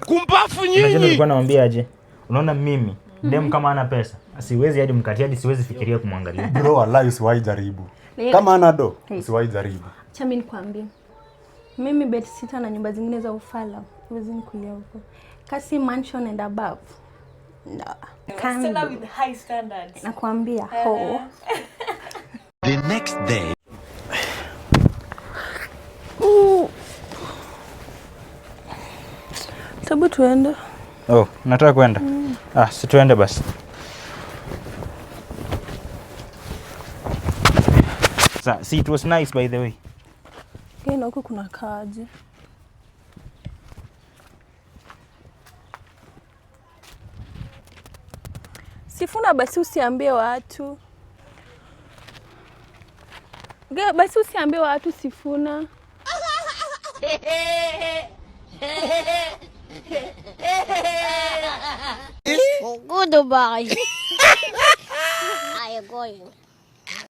Kumpafu nyinyi. Unajua nilikuwa namwambia aje? Unaona mimi, dem kama ana pesa, siwezi hadi mkatia hadi siwezi fikiria kumwangalia. Bro, wallahi usiwahi jaribu. Kama ana do, usiwahi jaribu. Acha mimi nikwambie. Mimi bed sitter na nyumba zingine za ufala. Huwezi nikulia huko. Kasi mansion and above. No. Still with high standards. Nakwambia ho. The next day. Sabu tuende. Oh, nataka kwenda. Si tuende basi. See, it was nice by the way. Kena huko kuna kaji. Sifuna basi usiambie watu. Basi usiambie watu Sifuna. Goodbye. I am going.